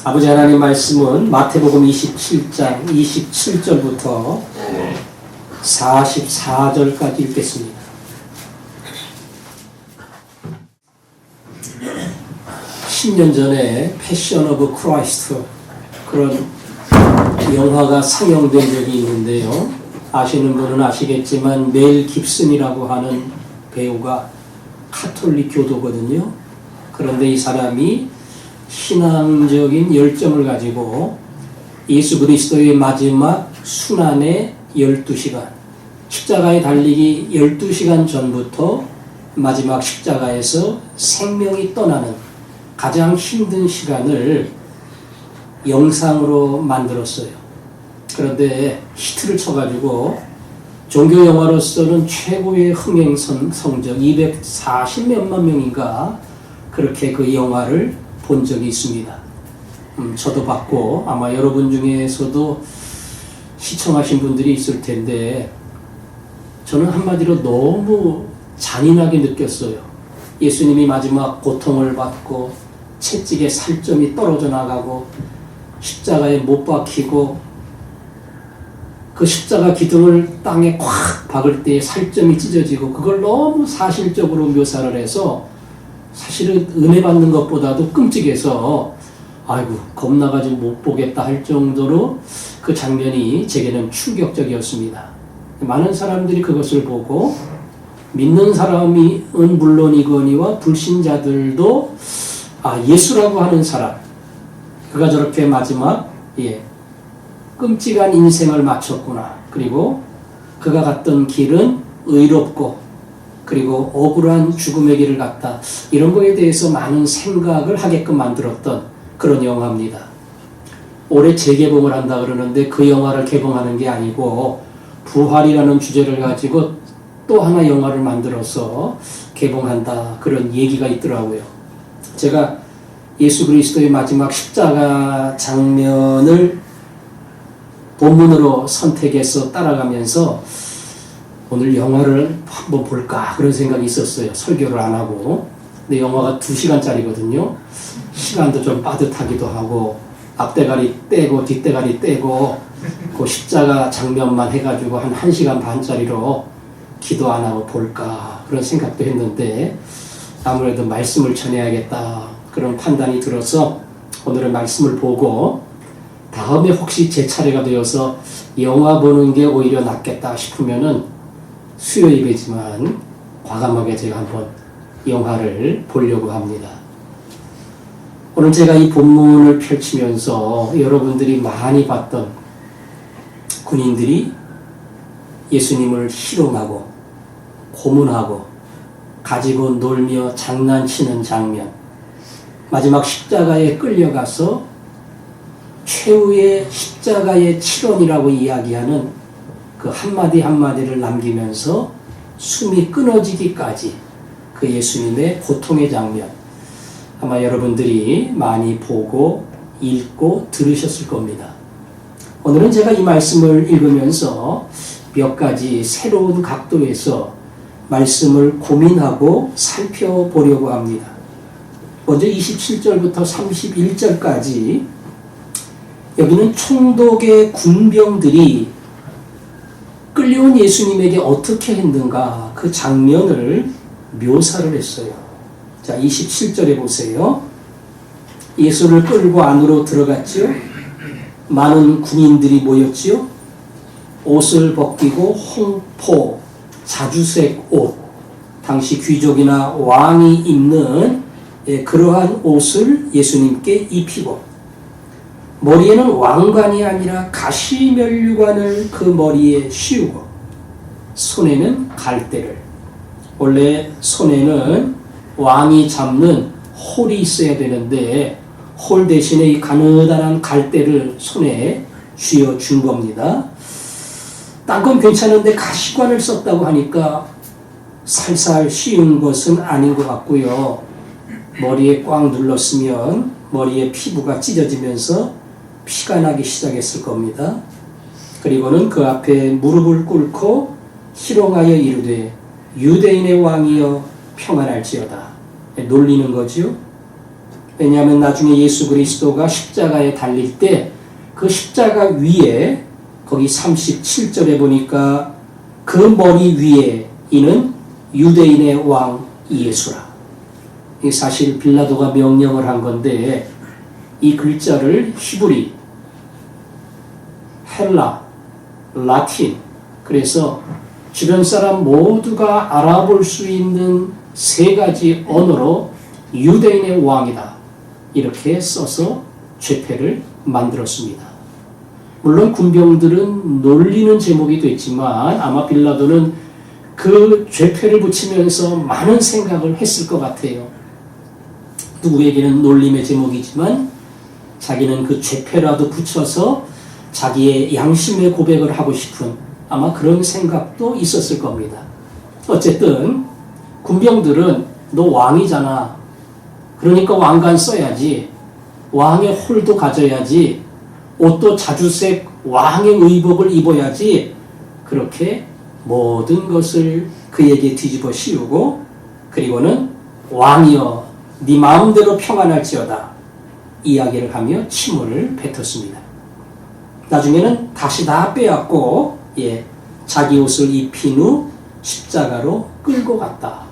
아버지 하나님 말씀은 마태복음 27장 27절부터 44절까지 읽겠습니다. (10년) 전에 패션 오브 크라이스트 그런 영화가 상영된 적이 있는데요. 아시는 분은 아시겠지만 멜 깁슨이라고 하는 배우가 카톨릭 교도거든요. 그런데 이 사람이 신앙적인 열정을 가지고 예수 그리스도의 마지막 순환의 12시간, 십자가에 달리기 12시간 전부터 마지막 십자가에서 생명이 떠나는 가장 힘든 시간을 영상으로 만들었어요. 그런데 히트를 쳐가지고 종교 영화로서는 최고의 흥행 성적 240몇만 명인가 그렇게 그 영화를 본 적이 있습니다. 저도 봤고 아마 여러분 중에서도 시청하신 분들이 있을 텐데 저는 한마디로 너무 잔인하게 느꼈어요. 예수님이 마지막 고통을 받고 채찍에 살점이 떨어져 나가고 십자가에 못 박히고 그 십자가 기둥을 땅에 콱 박을 때 살점이 찢어지고 그걸 너무 사실적으로 묘사를 해서 사실은 은혜 받는 것보다도 끔찍해서 아이고 겁나가지고 못 보겠다 할 정도로 그 장면이 제게는 충격적이었습니다. 많은 사람들이 그것을 보고 믿는 사람은 물론이거니와 불신자들도 예수라고 하는 사람 그가 저렇게 마지막 끔찍한 인생을 마쳤구나. 그리고 그가 갔던 길은 의롭고 그리고 억울한 죽음의 길을 갔다. 이런 거에 대해서 많은 생각을 하게끔 만들었던 그런 영화입니다. 올해 재개봉을 한다 그러는데 그 영화를 개봉하는 게 아니고 부활이라는 주제를 가지고 또 하나 영화를 만들어서 개봉한다. 그런 얘기가 있더라고요. 제가 예수 그리스도의 마지막 십자가 장면을 본문으로 선택해서 따라가면서 오늘 영화를 한번 볼까 그런 생각이 있었어요. 설교를 안 하고. 근데 영화가 2시간짜리거든요. 시간도 좀 빠듯하기도 하고 앞대가리 떼고 뒷대가리 떼고 그 십자가 장면만 해가지고 한 1시간 반짜리로 기도 안 하고 볼까 그런 생각도 했는데 아무래도 말씀을 전해야겠다 그런 판단이 들어서 오늘은 말씀을 보고 다음에 혹시 제 차례가 되어서 영화 보는 게 오히려 낫겠다 싶으면은 수요 예배지만 과감하게 제가 한번 영화를 보려고 합니다. 오늘 제가 이 본문을 펼치면서 여러분들이 많이 봤던 군인들이 예수님을 희롱하고 고문하고 가지고 놀며 장난치는 장면, 마지막 십자가에 끌려가서 최후의 십자가의 7원이라고 이야기하는 그 한마디 한마디를 남기면서 숨이 끊어지기까지 그 예수님의 고통의 장면 아마 여러분들이 많이 보고 읽고 들으셨을 겁니다. 오늘은 제가 이 말씀을 읽으면서 몇 가지 새로운 각도에서 말씀을 고민하고 살펴보려고 합니다. 먼저 27절부터 31절까지 여기는 총독의 군병들이 끌려온 예수님에게 어떻게 했는가 그 장면을 묘사를 했어요. 자, 27절에 보세요. 예수를 끌고 안으로 들어갔지요. 많은 군인들이 모였지요. 옷을 벗기고 홍포, 자주색 옷, 당시 귀족이나 왕이 입는 그러한 옷을 예수님께 입히고 머리에는 왕관이 아니라 가시면류관을 그 머리에 씌우고 손에는 갈대를, 원래 손에는 왕이 잡는 홀이 있어야 되는데 홀 대신에 이 가느다란 갈대를 손에 쥐어준 겁니다. 딴 건 괜찮은데 가시관을 썼다고 하니까 살살 씌운 것은 아닌 것 같고요. 머리에 꽉 눌렀으면 머리의 피부가 찢어지면서 피가 나기 시작했을 겁니다. 그리고는 그 앞에 무릎을 꿇고 희롱하여 이르되 유대인의 왕이여 평안할지어다. 놀리는 거죠. 왜냐하면 나중에 예수 그리스도가 십자가에 달릴 때 그 십자가 위에 거기 37절에 보니까 그 머리 위에 이는 유대인의 왕 예수라. 이 사실 빌라도가 명령을 한 건데 이 글자를 히브리, 헬라, 라틴, 그래서 주변 사람 모두가 알아볼 수 있는 세 가지 언어로 유대인의 왕이다 이렇게 써서 죄패를 만들었습니다. 물론 군병들은 놀리는 제목이 됐지만 아마 빌라도는 그 죄패를 붙이면서 많은 생각을 했을 것 같아요. 누구에게는 놀림의 제목이지만 자기는 그 죄패라도 붙여서 자기의 양심의 고백을 하고 싶은 아마 그런 생각도 있었을 겁니다. 어쨌든 군병들은 너 왕이잖아. 그러니까 왕관 써야지. 왕의 홀도 가져야지. 옷도 자주색 왕의 의복을 입어야지. 그렇게 모든 것을 그에게 뒤집어 씌우고 그리고는 왕이여 네 마음대로 평안할지어다 이야기를 하며 침을 뱉었습니다. 나중에는 다시 다 빼앗고 자기 옷을 입힌 후 십자가로 끌고 갔다.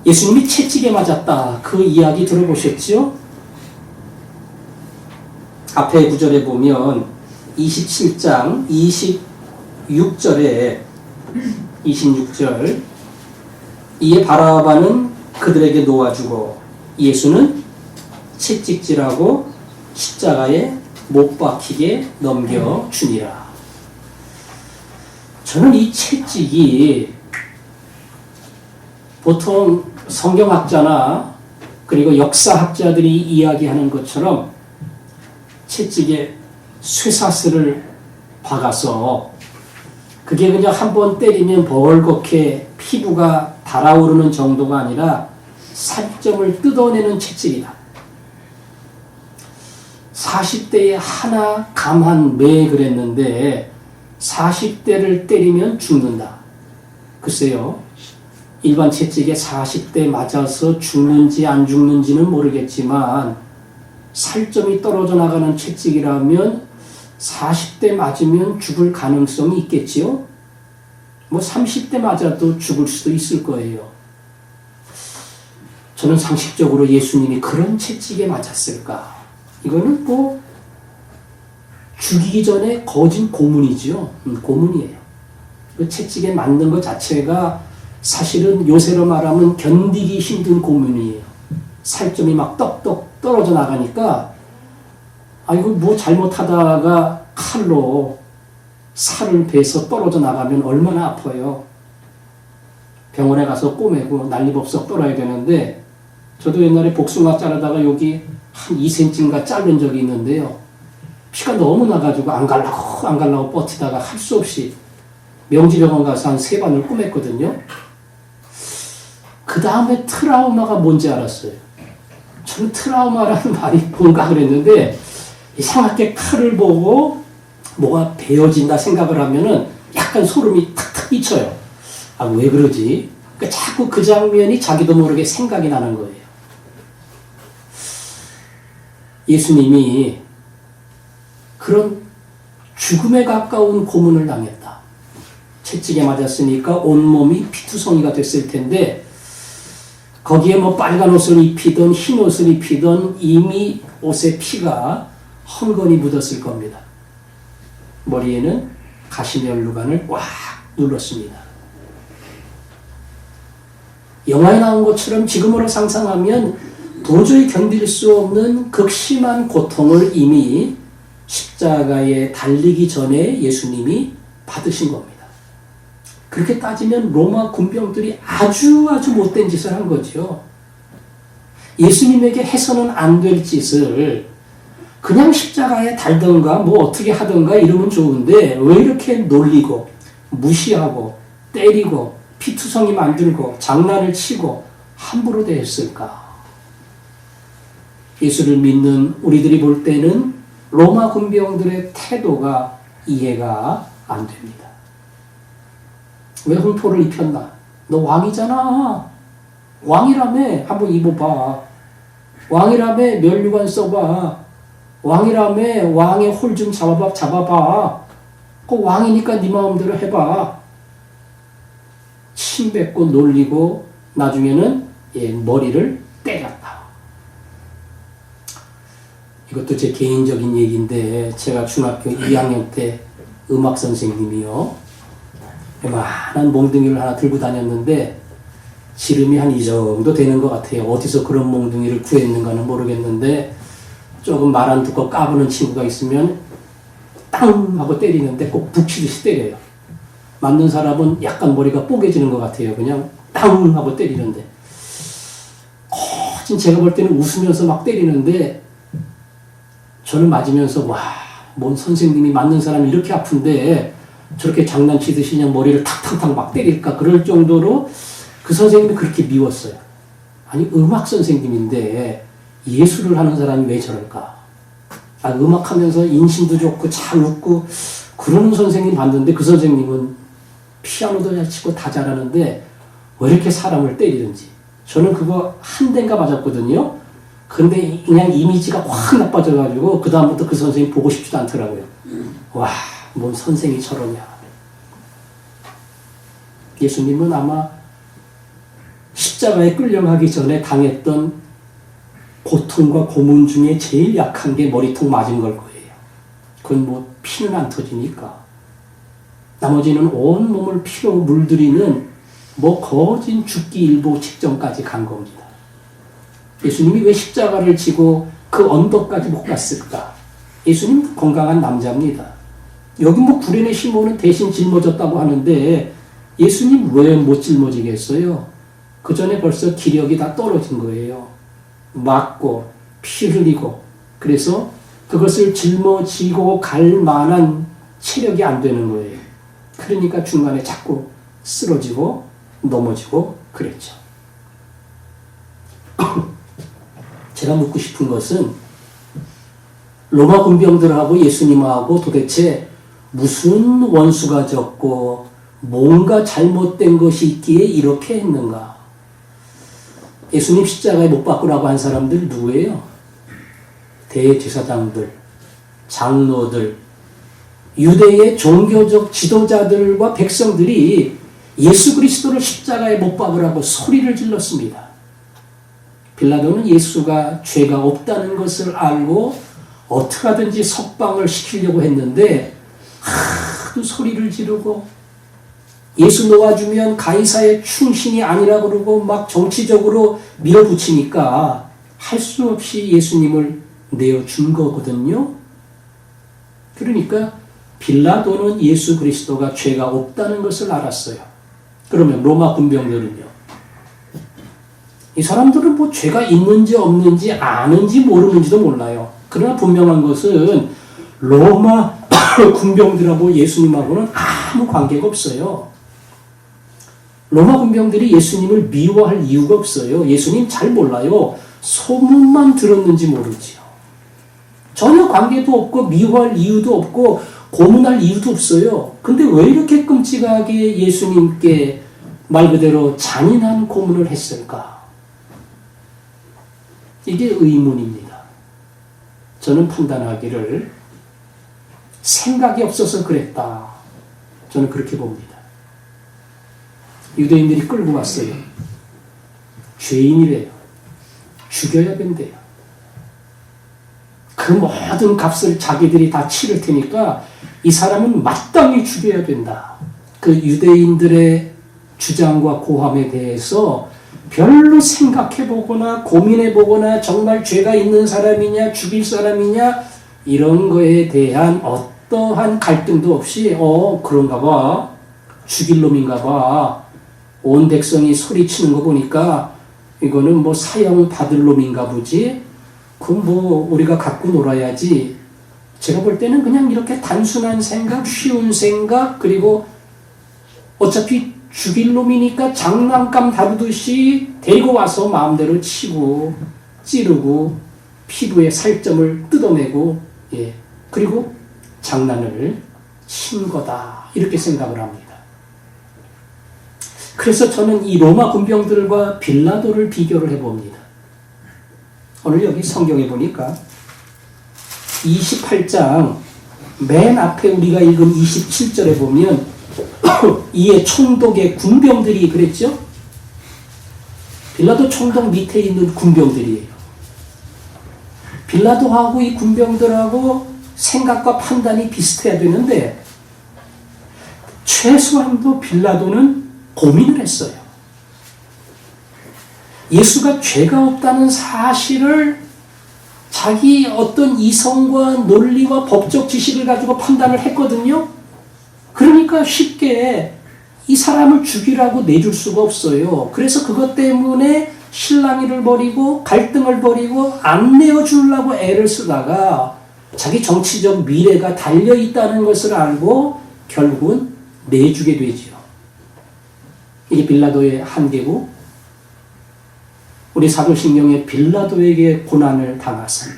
예수님이 채찍에 맞았다. 그 이야기 들어보셨죠? 앞에 구절에 보면 27장 26절에 26절 이에 바라바는 그들에게 놓아주고 예수는 채찍질하고 십자가에 못 박히게 넘겨주니라. 저는 이 채찍이 보통 성경학자나 그리고 역사학자들이 이야기하는 것처럼 채찍에 쇠사슬을 박아서 그게 그냥 한번 때리면 벌겋게 피부가 달아오르는 정도가 아니라 살점을 뜯어내는 채찍이다. 40대에 하나 감한 매 그랬는데 40대를 때리면 죽는다. 글쎄요. 일반 채찍에 40대 맞아서 죽는지 안 죽는지는 모르겠지만 살점이 떨어져 나가는 채찍이라면 40대 맞으면 죽을 가능성이 있겠지요? 뭐 30대 맞아도 죽을 수도 있을 거예요. 저는 상식적으로 예수님이 그런 채찍에 맞았을까? 이거는 뭐 죽이기 전에 거진 고문이죠. 고문이에요. 그 채찍에 맞는 것 자체가 사실은 요새로 말하면 견디기 힘든 고문이에요. 살점이 막 떡떡 떨어져 나가니까 이거 뭐 잘못하다가 칼로 살을 베서 떨어져 나가면 얼마나 아파요. 병원에 가서 꼬매고 난리법석 떨어야 되는데 저도 옛날에 복숭아 자르다가 여기 한 2cm인가 자른 적이 있는데요. 피가 너무 나가지고 안 갈라고 버티다가 할 수 없이 명지병원 가서 한 3번을 꼬맸거든요. 그 다음에 트라우마가 뭔지 알았어요. 저는 트라우마라는 말이 뭔가 그랬는데 이상하게 칼을 보고 뭐가 베어진다 생각을 하면은 약간 소름이 탁탁 끼쳐요. 왜 그러지? 그러니까 자꾸 그 장면이 자기도 모르게 생각이 나는 거예요. 예수님이 그런 죽음에 가까운 고문을 당했다. 채찍에 맞았으니까 온몸이 피투성이가 됐을 텐데 거기에 뭐 빨간 옷을 입히던 흰 옷을 입히던 이미 옷에 피가 헝건히 묻었을 겁니다. 머리에는 가시면류관을 꽉 눌렀습니다. 영화에 나온 것처럼 지금으로 상상하면 도저히 견딜 수 없는 극심한 고통을 이미 십자가에 달리기 전에 예수님이 받으신 겁니다. 그렇게 따지면 로마 군병들이 아주 못된 짓을 한 거죠. 예수님에게 해서는 안 될 짓을 그냥 십자가에 달던가 뭐 어떻게 하던가 이러면 좋은데 왜 이렇게 놀리고 무시하고 때리고 피투성이 만들고 장난을 치고 함부로 대했을까? 예수를 믿는 우리들이 볼 때는 로마 군병들의 태도가 이해가 안 됩니다. 왜 홍포를 입혔나? 너 왕이잖아. 왕이라며. 한번 입어봐. 왕이라며 면류관 써봐. 왕이라며 왕의 홀 좀 잡아봐. 그 왕이니까 네 마음대로 해봐. 침 뱉고 놀리고 나중에는 머리를 때렸다. 이것도 제 개인적인 얘기인데 제가 중학교 2학년 때 음악 선생님이요. 많은 몽둥이를 하나 들고 다녔는데 지름이 한 이 정도 되는 것 같아요. 어디서 그런 몽둥이를 구했는가는 모르겠는데 조금 말 안 듣고 까부는 친구가 있으면 땅 하고 때리는데 꼭 북치듯이 때려요. 맞는 사람은 약간 머리가 뽀개지는 것 같아요. 그냥 땅 하고 때리는데 거진 제가 볼 때는 웃으면서 막 때리는데 저는 맞으면서 와, 뭔 선생님이 맞는 사람이 이렇게 아픈데 저렇게 장난치듯이 그냥 머리를 탁탁탁 막 때릴까 그럴 정도로 그 선생님이 그렇게 미웠어요. 아니 음악 선생님인데 예술을 하는 사람이 왜 저럴까? 음악하면서 인심도 좋고 잘 웃고 그러는 선생님 봤는데 그 선생님은 피아노도 잘 치고 다 잘하는데 왜 이렇게 사람을 때리는지. 저는 그거 한 대인가 맞았거든요. 근데 그냥 이미지가 확 나빠져가지고 그 다음부터 그 선생님 보고 싶지도 않더라고요. 와, 뭔 선생이 저러냐. 예수님은 아마 십자가에 끌려가기 전에 당했던 고통과 고문 중에 제일 약한 게 머리통 맞은 걸 거예요. 그건 뭐 피는 안 터지니까. 나머지는 온 몸을 피로 물들이는 뭐 거진 죽기 일보 직전까지 간 겁니다. 예수님이 왜 십자가를 지고 그 언덕까지 못 갔을까? 예수님 건강한 남자입니다. 여기 뭐 구레네 시몬은 대신 짊어졌다고 하는데 예수님 왜 못 짊어지겠어요? 그 전에 벌써 기력이 다 떨어진 거예요. 맞고 피 흘리고 그래서 그것을 짊어지고 갈 만한 체력이 안 되는 거예요. 그러니까 중간에 자꾸 쓰러지고 넘어지고 그랬죠. 제가 묻고 싶은 것은 로마 군병들하고 예수님하고 도대체 무슨 원수가 졌고 뭔가 잘못된 것이 있기에 이렇게 했는가? 예수님 십자가에 못 박으라고 한 사람들 누구예요? 대제사장들, 장로들, 유대의 종교적 지도자들과 백성들이 예수 그리스도를 십자가에 못 박으라고 소리를 질렀습니다. 빌라도는 예수가 죄가 없다는 것을 알고 어떻게 하든지 석방을 시키려고 했는데 하도 소리를 지르고 예수 놓아주면 가이사의 충신이 아니라 그러고 막 정치적으로 밀어붙이니까 할 수 없이 예수님을 내어준 거거든요. 그러니까 빌라도는 예수 그리스도가 죄가 없다는 것을 알았어요. 그러면 로마 군병들은요. 이 사람들은 뭐 죄가 있는지 없는지 아는지 모르는지도 몰라요. 그러나 분명한 것은 로마 군병들하고 예수님하고는 아무 관계가 없어요. 로마 군병들이 예수님을 미워할 이유가 없어요. 예수님 잘 몰라요. 소문만 들었는지 모르지요. 전혀 관계도 없고 미워할 이유도 없고 고문할 이유도 없어요. 근데 왜 이렇게 끔찍하게 예수님께 말 그대로 잔인한 고문을 했을까? 이게 의문입니다. 저는 판단하기를 생각이 없어서 그랬다. 저는 그렇게 봅니다. 유대인들이 끌고 왔어요. 죄인이래요. 죽여야 된대요. 그 모든 값을 자기들이 다 치를 테니까 이 사람은 마땅히 죽여야 된다. 그 유대인들의 주장과 고함에 대해서 별로 생각해보거나 고민해보거나 정말 죄가 있는 사람이냐 죽일 사람이냐 이런 거에 대한 어떠한 갈등도 없이 그런가 봐. 죽일 놈인가 봐. 온 백성이 소리치는 거 보니까 이거는 뭐 사형 받을 놈인가 보지. 그럼 뭐 우리가 갖고 놀아야지. 제가 볼 때는 그냥 이렇게 단순한 생각, 쉬운 생각, 그리고 어차피 죽일 놈이니까 장난감 다루듯이 데리고 와서 마음대로 치고 찌르고 피부에 살점을 뜯어내고 그리고 장난을 친 거다 이렇게 생각을 합니다. 그래서 저는 이 로마 군병들과 빌라도를 비교를 해봅니다. 오늘 여기 성경에 보니까 28장 맨 앞에 우리가 읽은 27절에 보면 이에 총독의 군병들이 그랬죠? 빌라도 총독 밑에 있는 군병들이에요. 빌라도하고 이 군병들하고 생각과 판단이 비슷해야 되는데 최소한도 빌라도는 고민을 했어요. 예수가 죄가 없다는 사실을 자기 어떤 이성과 논리와 법적 지식을 가지고 판단을 했거든요. 그러니까 쉽게 이 사람을 죽이라고 내줄 수가 없어요. 그래서 그것 때문에 실랑이를 벌이고 갈등을 벌이고 안 내어주려고 애를 쓰다가 자기 정치적 미래가 달려있다는 것을 알고 결국은 내주게 되죠. 이게 빌라도의 한계고 우리 사도신경에 빌라도에게 고난을 당하신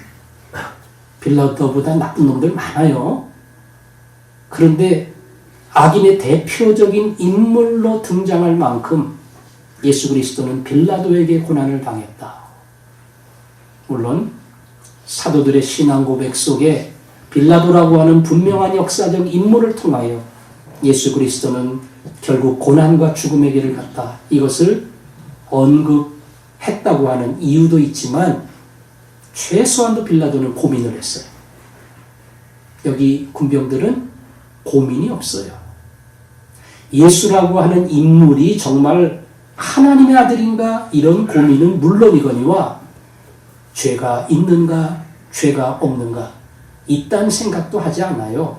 빌라도보다 나쁜 놈들 많아요. 그런데 악인의 대표적인 인물로 등장할 만큼 예수 그리스도는 빌라도에게 고난을 당했다. 물론 사도들의 신앙 고백 속에 빌라도라고 하는 분명한 역사적 인물을 통하여 예수 그리스도는 결국 고난과 죽음의 길을 갔다. 이것을 언급했다고 하는 이유도 있지만 최소한도 빌라도는 고민을 했어요. 여기 군병들은 고민이 없어요. 예수라고 하는 인물이 정말 하나님의 아들인가 이런 고민은 물론이거니와 죄가 있는가 죄가 없는가 이딴 생각도 하지 않아요.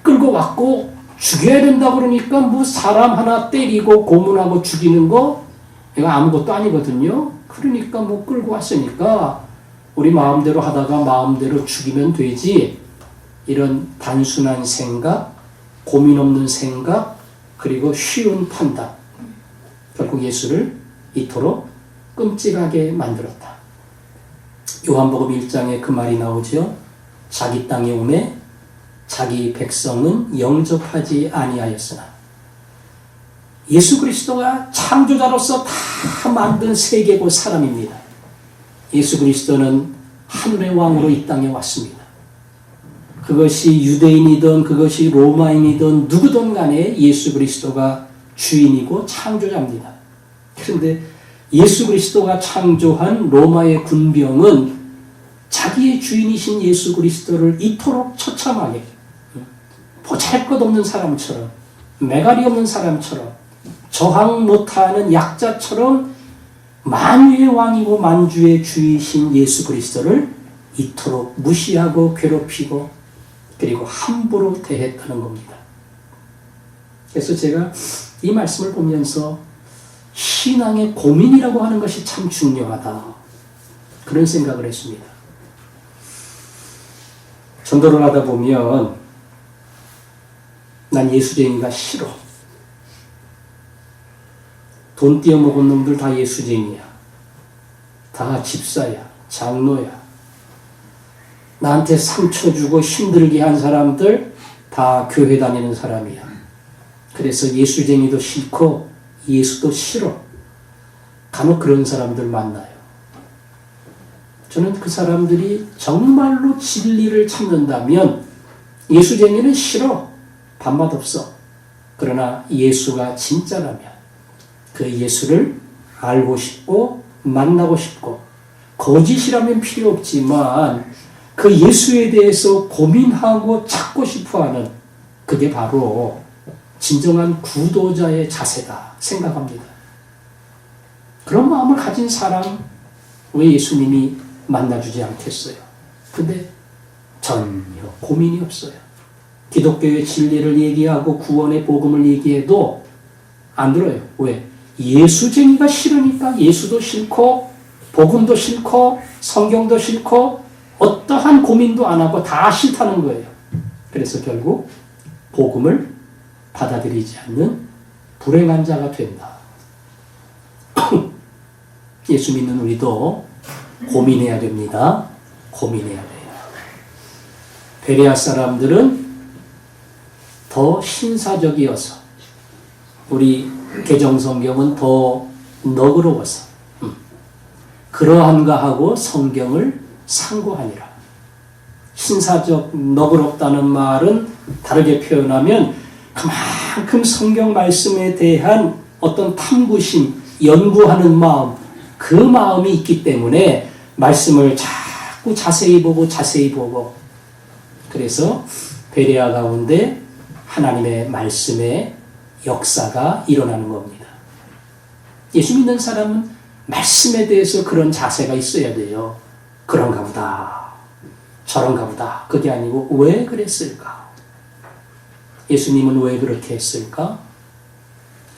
끌고 왔고 죽여야 된다 그러니까 뭐 사람 하나 때리고 고문하고 죽이는 거 이거 아무것도 아니거든요. 그러니까 뭐 끌고 왔으니까 우리 마음대로 하다가 마음대로 죽이면 되지 이런 단순한 생각, 고민 없는 생각, 그리고 쉬운 판단 결국 예수를 이토록 끔찍하게 만들었다. 요한복음 1장에 그 말이 나오죠. 자기 땅에 오매 자기 백성은 영접하지 아니하였으나 예수 그리스도가 창조자로서 다 만든 세계고 사람입니다. 예수 그리스도는 하늘의 왕으로 이 땅에 왔습니다. 그것이 유대인이든 그것이 로마인이든 누구든 간에 예수 그리스도가 주인이고 창조자입니다. 그런데 예수 그리스도가 창조한 로마의 군병은 자기의 주인이신 예수 그리스도를 이토록 처참하게 보잘것없는 사람처럼 매갈이 없는 사람처럼 저항 못하는 약자처럼 만유의 왕이고 만주의 주이신 예수 그리스도를 이토록 무시하고 괴롭히고 그리고 함부로 대했다는 겁니다. 그래서 제가 이 말씀을 보면서 신앙의 고민이라고 하는 것이 참 중요하다. 그런 생각을 했습니다. 전도를 하다 보면 난 예수쟁이가 싫어. 돈 띄어먹은 놈들 다 예수쟁이야. 다 집사야, 장로야. 나한테 상처 주고 힘들게 한 사람들 다 교회 다니는 사람이야. 그래서 예수쟁이도 싫고 예수도 싫어. 간혹 그런 사람들 만나요. 저는 그 사람들이 정말로 진리를 찾는다면 예수쟁이는 싫어. 밥맛 없어. 그러나 예수가 진짜라면 그 예수를 알고 싶고 만나고 싶고 거짓이라면 필요 없지만 그 예수에 대해서 고민하고 찾고 싶어하는 그게 바로 진정한 구도자의 자세다 생각합니다. 그런 마음을 가진 사람 왜 예수님이 만나주지 않겠어요? 근데 전혀 고민이 없어요. 기독교의 진리를 얘기하고 구원의 복음을 얘기해도 안 들어요. 왜? 예수쟁이가 싫으니까 예수도 싫고 복음도 싫고 성경도 싫고 어떠한 고민도 안 하고 다 싫다는 거예요. 그래서 결국 복음을 받아들이지 않는 불행한 자가 된다. 예수 믿는 우리도 고민해야 됩니다. 고민해야 돼요. 베레아 사람들은 더 신사적이어서 우리 개정성경은 더 너그러워서 그러한가 하고 성경을 상고하니라. 신사적 너그럽다는 말은 다르게 표현하면 그만큼 성경 말씀에 대한 어떤 탐구심, 연구하는 마음, 그 마음이 있기 때문에 말씀을 자꾸 자세히 보고 그래서 베레아 가운데 하나님의 말씀의 역사가 일어나는 겁니다. 예수 믿는 사람은 말씀에 대해서 그런 자세가 있어야 돼요. 그런가 보다, 저런가 보다. 그게 아니고 왜 그랬을까? 예수님은 왜 그렇게 했을까?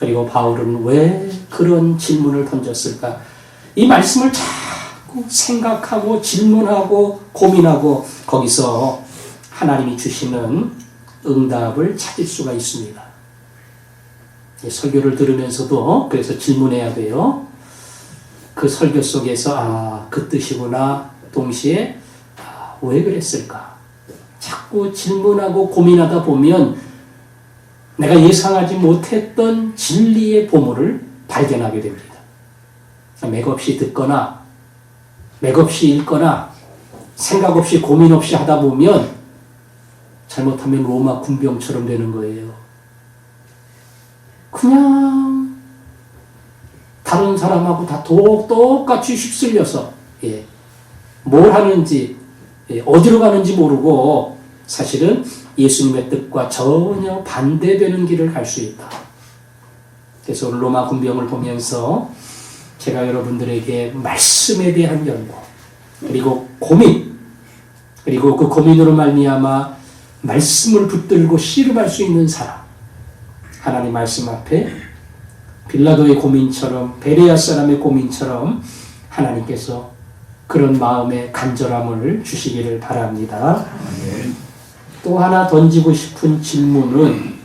그리고 바울은 왜 그런 질문을 던졌을까? 이 말씀을 자꾸 생각하고 질문하고 고민하고 거기서 하나님이 주시는 응답을 찾을 수가 있습니다. 설교를 들으면서도 그래서 질문해야 돼요. 그 설교 속에서 그 뜻이구나. 동시에 왜 그랬을까? 자꾸 질문하고 고민하다 보면 내가 예상하지 못했던 진리의 보물을 발견하게 됩니다. 맥없이 듣거나 맥없이 읽거나 생각 없이 고민 없이 하다 보면 잘못하면 로마 군병처럼 되는 거예요. 그냥 다른 사람하고 다 똑같이 휩쓸려서 뭘 하는지 어디로 가는지 모르고 사실은 예수님의 뜻과 전혀 반대되는 길을 갈 수 있다. 그래서 로마 군병을 보면서 제가 여러분들에게 말씀에 대한 연구 그리고 고민 그리고 그 고민으로 말미암아 말씀을 붙들고 씨름할 수 있는 사람, 하나님 말씀 앞에 빌라도의 고민처럼 베레아 사람의 고민처럼 하나님께서 그런 마음의 간절함을 주시기를 바랍니다. 또 하나 던지고 싶은 질문은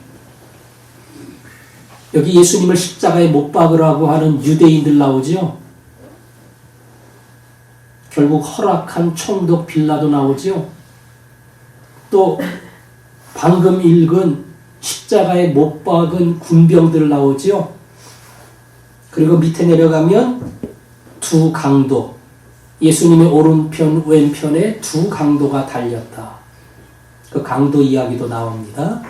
여기 예수님을 십자가에 못 박으라고 하는 유대인들 나오죠. 결국 허락한 총독 빌라도 나오죠. 또 방금 읽은 십자가에 못 박은 군병들 나오죠. 그리고 밑에 내려가면 두 강도, 예수님의 오른편 왼편에 두 강도가 달렸다. 그 강도 이야기도 나옵니다.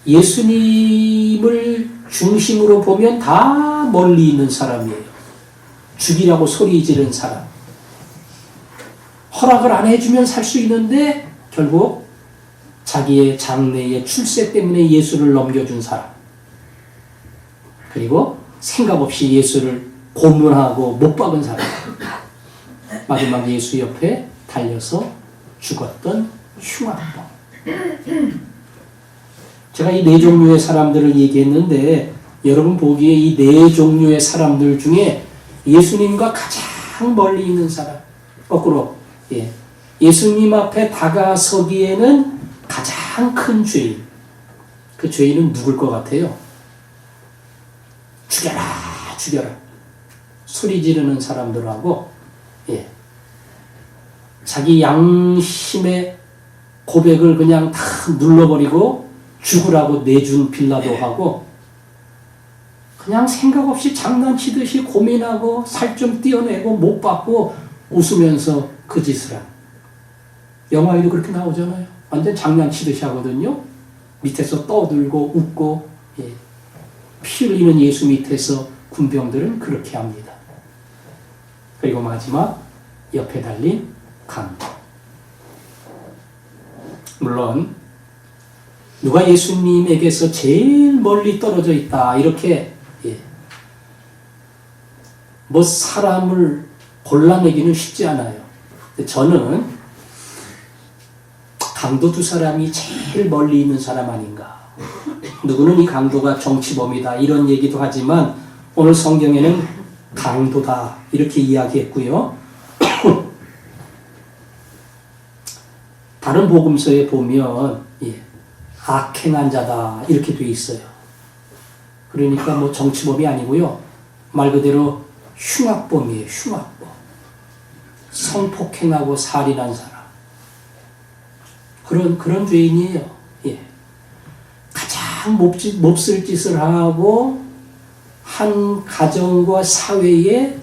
예수님을 중심으로 보면 다 멀리 있는 사람이에요. 죽이라고 소리 지른 사람. 허락을 안 해주면 살 수 있는데 결국 자기의 장래의 출세 때문에 예수를 넘겨준 사람. 그리고 생각 없이 예수를 고문하고 못 박은 사람. 마지막 예수 옆에 달려서 죽었던 흉악범. 제가 이 네 종류의 사람들을 얘기했는데 여러분 보기에 이 네 종류의 사람들 중에 예수님과 가장 멀리 있는 사람, 거꾸로 예수님 앞에 다가서기에는 가장 큰 죄인. 그 죄인은 누굴 것 같아요? 죽여라, 죽여라. 소리 지르는 사람들하고 자기 양심의 고백을 그냥 다 눌러버리고 죽으라고 내준 빌라도하고 그냥 생각 없이 장난치듯이 고민하고 살 좀 떼어내고 못 받고 웃으면서 그 짓을 한. 영화에도 그렇게 나오잖아요. 완전 장난치듯이 하거든요. 밑에서 떠들고 웃고 피 흘리는 예수 밑에서 군병들은 그렇게 합니다. 그리고 마지막 옆에 달린 강도. 물론 누가 예수님에게서 제일 멀리 떨어져 있다 이렇게 뭐 사람을 골라내기는 쉽지 않아요. 저는 강도 두 사람이 제일 멀리 있는 사람 아닌가. 누구는 이 강도가 정치범이다 이런 얘기도 하지만 오늘 성경에는 강도다 이렇게 이야기했고요. 다른 복음서에 보면 악행한 자다 이렇게 돼 있어요. 그러니까 뭐 정치범이 아니고요. 말 그대로 흉악범이에요. 흉악범. 성폭행하고 살인한 사람. 그런 죄인이에요. 가장 몹쓸 짓을 하고 한 가정과 사회에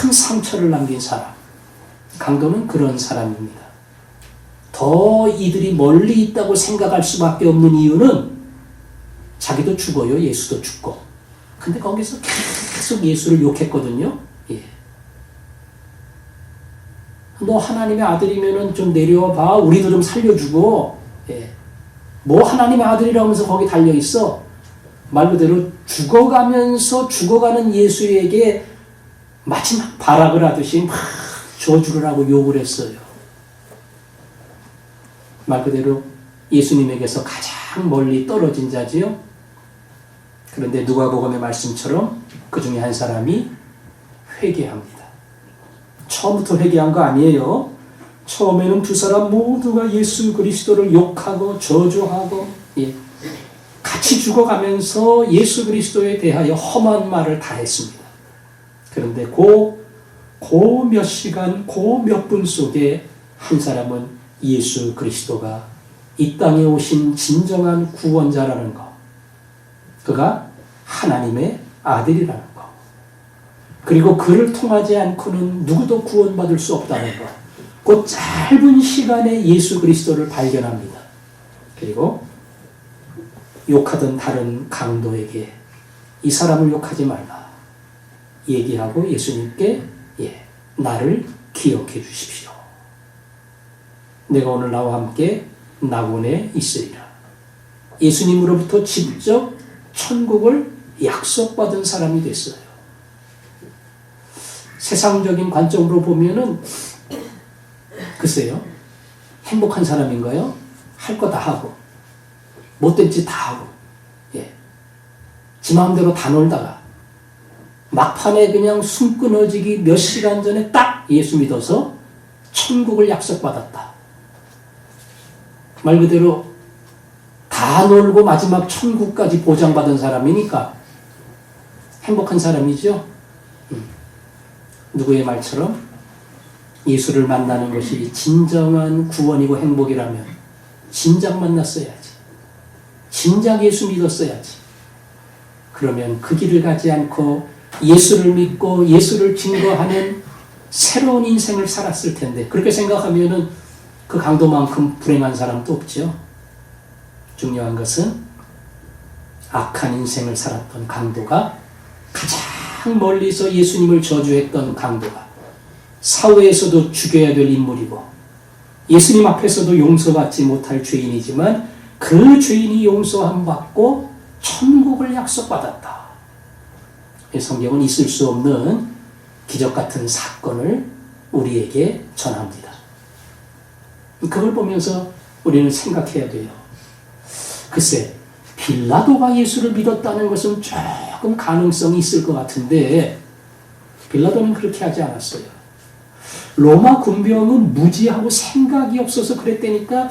큰 상처를 남긴 사람. 강도는 그런 사람입니다. 더 이들이 멀리 있다고 생각할 수밖에 없는 이유는 자기도 죽어요. 예수도 죽고. 근데 거기서 계속 예수를 욕했거든요. 예. 너 하나님의 아들이면은 좀 내려와 봐. 우리도 좀 살려주고. 예. 뭐 하나님의 아들이라면서 거기 달려있어. 말 그대로 죽어가면서 죽어가는 예수에게 마지막 발악을 하듯이 막 저주를 하고 욕을 했어요. 말 그대로 예수님에게서 가장 멀리 떨어진 자지요. 그런데 누가복음의 말씀처럼 그 중에 한 사람이 회개합니다. 처음부터 회개한 거 아니에요. 처음에는 두 사람 모두가 예수 그리스도를 욕하고 저주하고 같이 죽어가면서 예수 그리스도에 대하여 험한 말을 다 했습니다. 그런데 그 몇 시간, 그 몇 분 속에 한 사람은 예수 그리스도가 이 땅에 오신 진정한 구원자라는 것, 그가 하나님의 아들이라는 것, 그리고 그를 통하지 않고는 누구도 구원받을 수 없다는 것, 그 짧은 시간에 예수 그리스도를 발견합니다. 그리고 욕하던 다른 강도에게 이 사람을 욕하지 말라 얘기하고 예수님께 나를 기억해 주십시오. 내가 오늘 나와 함께 낙원에 있으리라. 예수님으로부터 직접 천국을 약속받은 사람이 됐어요. 세상적인 관점으로 보면은 글쎄요, 행복한 사람인가요? 할 거 다 하고 못된 짓 다 하고 지 마음대로 다 놀다가 막판에 그냥 숨 끊어지기 몇 시간 전에 딱 예수 믿어서 천국을 약속받았다. 말 그대로 다 놀고 마지막 천국까지 보장받은 사람이니까 행복한 사람이죠. 누구의 말처럼 예수를 만나는 것이 진정한 구원이고 행복이라면 진작 만났어야지. 진작 예수 믿었어야지. 그러면 그 길을 가지 않고 예수를 믿고 예수를 증거하는 새로운 인생을 살았을 텐데, 그렇게 생각하면은 그 강도만큼 불행한 사람도 없죠. 중요한 것은 악한 인생을 살았던 강도가 가장 멀리서 예수님을 저주했던 강도가 사회에서도 죽여야 될 인물이고 예수님 앞에서도 용서받지 못할 죄인이지만 그 죄인이 용서함 받고 천국을 약속받았다. 성경은 있을 수 없는 기적 같은 사건을 우리에게 전합니다. 그걸 보면서 우리는 생각해야 돼요. 글쎄, 빌라도가 예수를 믿었다는 것은 조금 가능성이 있을 것 같은데 빌라도는 그렇게 하지 않았어요. 로마 군병은 무지하고 생각이 없어서 그랬다니까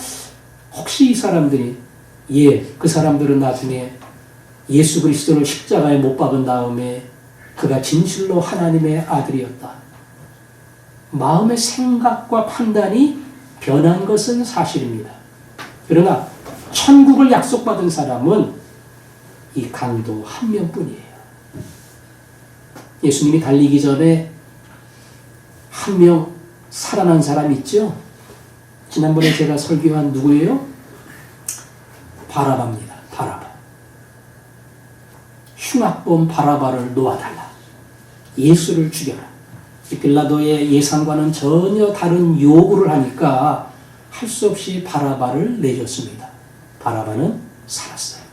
혹시 이 사람들이 그 사람들은 나중에 예수 그리스도를 십자가에 못 박은 다음에 그가 진실로 하나님의 아들이었다. 마음의 생각과 판단이 변한 것은 사실입니다. 그러나 천국을 약속받은 사람은 이 강도 한 명뿐이에요. 예수님이 달리기 전에 한 명 살아난 사람 있죠? 지난번에 제가 설교한 누구예요? 바라바입니다. 바라바. 흉악범 바라바를 놓아달라. 예수를 죽여라. 빌라도의 예상과는 전혀 다른 요구를 하니까 할 수 없이 바라바를 내줬습니다. 바라바는 살았어요.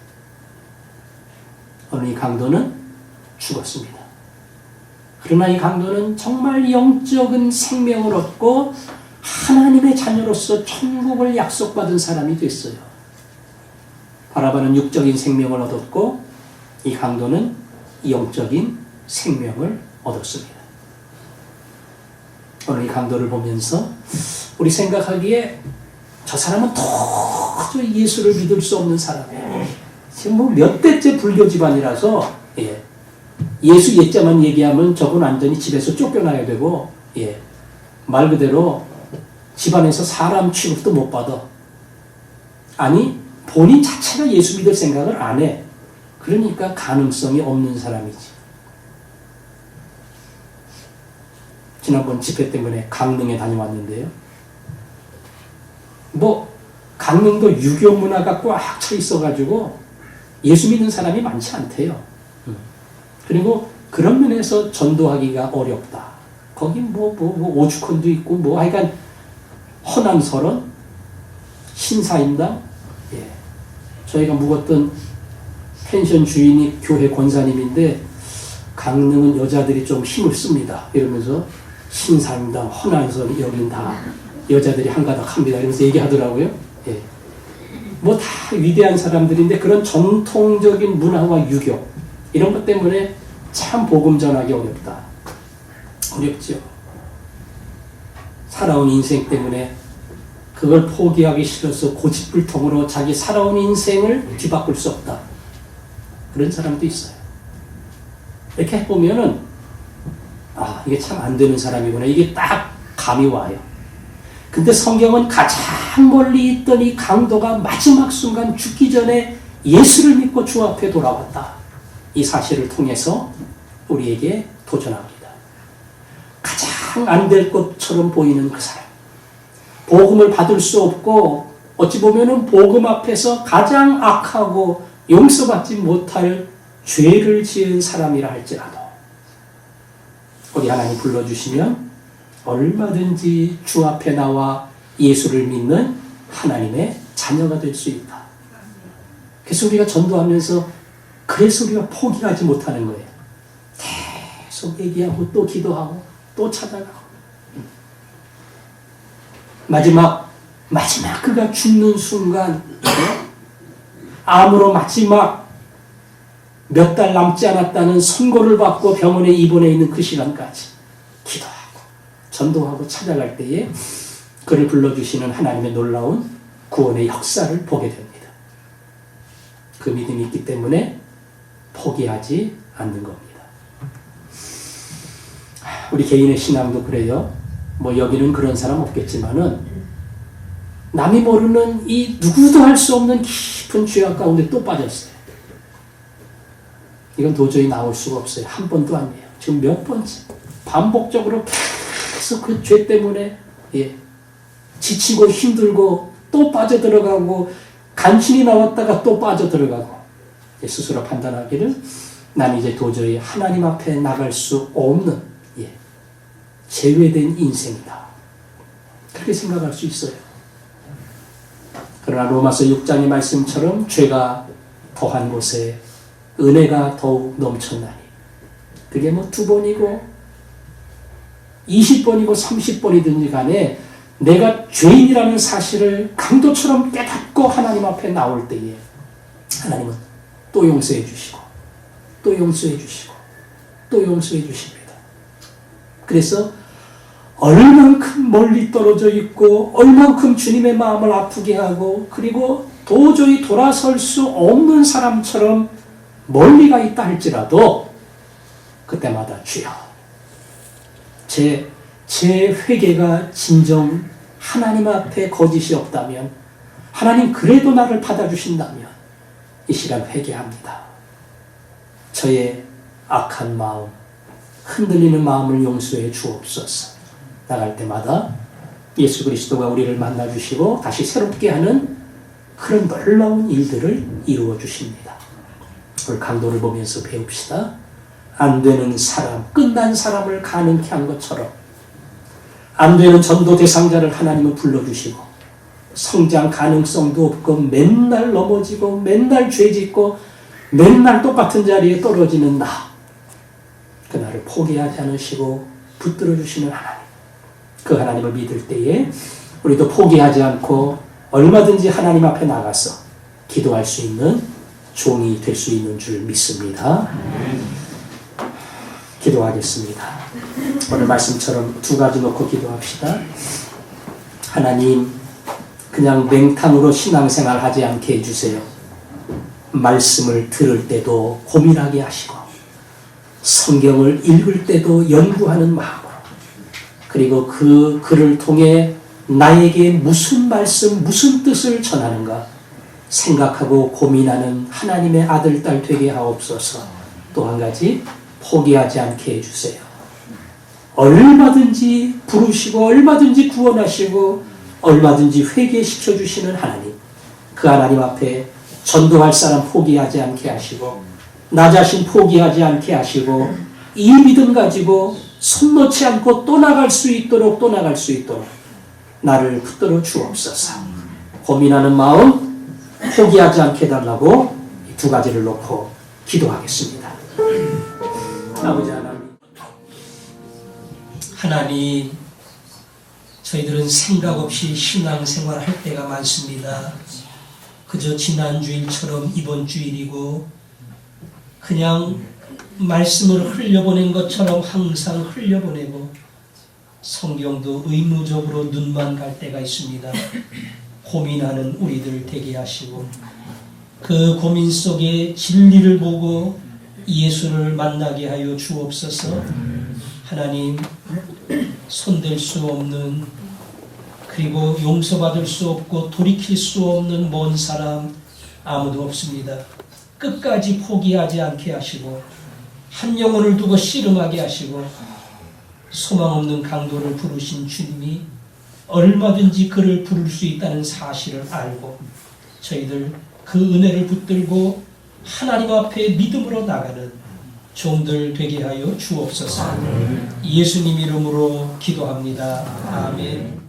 오늘 이 강도는 죽었습니다. 그러나 이 강도는 정말 영적인 생명을 얻고 하나님의 자녀로서 천국을 약속받은 사람이 됐어요. 바라바는 육적인 생명을 얻었고 이 강도는 영적인 생명을 얻었습니다. 오늘 이 강도를 보면서 우리 생각하기에 저 사람은 도저히 예수를 믿을 수 없는 사람이에요. 지금 뭐 몇 대째 불교 집안이라서 예수 예자만 얘기하면 저건 완전히 집에서 쫓겨나야 되고 말 그대로 집안에서 사람 취급도 못 받아. 아니 본인 자체가 예수 믿을 생각을 안 해. 그러니까 가능성이 없는 사람이지. 지난번 집회 때문에 강릉에 다녀왔는데요. 강릉도 유교 문화가 꽉 차 있어가지고 예수 믿는 사람이 많지 않대요. 그리고 그런 면에서 전도하기가 어렵다. 거기 오죽헌도 있고 하여간 허난설원, 신사임당, 저희가 묵었던 펜션 주인이 교회 권사님인데 강릉은 여자들이 좀 힘을 씁니다. 이러면서 신사임당, 허난설 여긴 다 여자들이 한가닥 합니다. 이러면서 얘기하더라고요. 다 위대한 사람들인데 그런 전통적인 문화와 유교 이런 것 때문에 참 복음 전하기 어렵다. 어렵죠. 살아온 인생 때문에 그걸 포기하기 싫어서 고집불통으로 자기 살아온 인생을 뒤바꿀 수 없다. 그런 사람도 있어요. 이렇게 해보면은 이게 참 안 되는 사람이구나. 이게 딱 감이 와요. 근데 성경은 가장 멀리 있던 이 강도가 마지막 순간 죽기 전에 예수를 믿고 주 앞에 돌아왔다. 이 사실을 통해서 우리에게 도전합니다. 가장 안 될 것처럼 보이는 그 사람. 복음을 받을 수 없고 어찌 보면은 복음 앞에서 가장 악하고 용서받지 못할 죄를 지은 사람이라 할지라도 우리 하나님 불러주시면 얼마든지 주 앞에 나와 예수를 믿는 하나님의 자녀가 될 수 있다. 그래서 우리가 전도하면서 그래서 우리가 포기하지 못하는 거예요. 계속 얘기하고 또 기도하고 또 찾아가고 마지막 그가 죽는 순간 암으로 마지막 몇 달 남지 않았다는 선고를 받고 병원에 입원해 있는 그 시간까지 기도하고 전도하고 찾아갈 때에 그를 불러주시는 하나님의 놀라운 구원의 역사를 보게 됩니다. 그 믿음이 있기 때문에 포기하지 않는 겁니다. 우리 개인의 신앙도 그래요. 여기는 그런 사람 없겠지만은 남이 모르는 이 누구도 할 수 없는 깊은 죄악 가운데 또 빠졌어요. 이건 도저히 나올 수가 없어요. 한 번도 아니에요. 지금 몇 번째 반복적으로 계속 그 죄 때문에 지치고 힘들고 또 빠져들어가고 간신히 나왔다가 또 빠져들어가고 스스로 판단하기를 난 이제 도저히 하나님 앞에 나갈 수 없는 제외된 인생이다. 그렇게 생각할 수 있어요. 그러나 로마서 6장의 말씀처럼 죄가 더한 곳에 은혜가 더욱 넘쳤나니 그게 2번이고 20번이고 30번이든지 간에 내가 죄인이라는 사실을 강도처럼 깨닫고 하나님 앞에 나올 때에 하나님은 또 용서해 주시고 또 용서해 주시고 또 용서해 주십니다. 그래서 얼만큼 멀리 떨어져 있고 얼만큼 주님의 마음을 아프게 하고 그리고 도저히 돌아설 수 없는 사람처럼 멀리가 있다 할지라도 그때마다 주여 제 회개가 진정 하나님 앞에 거짓이 없다면 하나님 그래도 나를 받아주신다면 이 시간 회개합니다. 저의 악한 마음 흔들리는 마음을 용서해 주옵소서. 나갈 때마다 예수 그리스도가 우리를 만나주시고 다시 새롭게 하는 그런 놀라운 일들을 이루어 주십니다. 오늘 강도를 보면서 배웁시다. 안 되는 사람, 끝난 사람을 가능케 한 것처럼 안 되는 전도 대상자를 하나님은 불러주시고 성장 가능성도 없고 맨날 넘어지고 맨날 죄짓고 맨날 똑같은 자리에 떨어지는 나 그날을 포기하지 않으시고 붙들어 주시는 하나님 그 하나님을 믿을 때에 우리도 포기하지 않고 얼마든지 하나님 앞에 나가서 기도할 수 있는 종이 될 수 있는 줄 믿습니다. 기도하겠습니다. 오늘 말씀처럼 2가지 놓고 기도합시다. 하나님 그냥 맹탕으로 신앙생활 하지 않게 해주세요. 말씀을 들을 때도 고민하게 하시고 성경을 읽을 때도 연구하는 마음으로 그리고 그 글을 통해 나에게 무슨 말씀, 무슨 뜻을 전하는가 생각하고 고민하는 하나님의 아들, 딸 되게 하옵소서. 또 한 가지 포기하지 않게 해주세요. 얼마든지 부르시고 얼마든지 구원하시고 얼마든지 회개시켜 주시는 하나님, 그 하나님 앞에 전도할 사람 포기하지 않게 하시고 나 자신 포기하지 않게 하시고 이 믿음 가지고 손 놓지 않고 또 나갈 수 있도록 나를 붙들어 주옵소서. 고민하는 마음 포기하지 않게 해달라고 이 두 가지를 놓고 기도하겠습니다. 아버지 하나님, 저희들은 생각 없이 신앙생활 할 때가 많습니다. 그저 지난 주일처럼 이번 주일이고 그냥 말씀을 흘려보낸 것처럼 항상 흘려보내고 성경도 의무적으로 눈만 갈 때가 있습니다. 고민하는 우리들 되게 하시고 그 고민 속에 진리를 보고 예수를 만나게 하여 주옵소서. 하나님, 손댈 수 없는, 그리고 용서받을 수 없고 돌이킬 수 없는 먼 사람 아무도 없습니다. 끝까지 포기하지 않게 하시고 한 영혼을 두고 씨름하게 하시고 소망 없는 강도를 부르신 주님이 얼마든지 그를 부를 수 있다는 사실을 알고 저희들 그 은혜를 붙들고 하나님 앞에 믿음으로 나가는 종들 되게 하여 주옵소서. 예수님 이름으로 기도합니다. 아멘.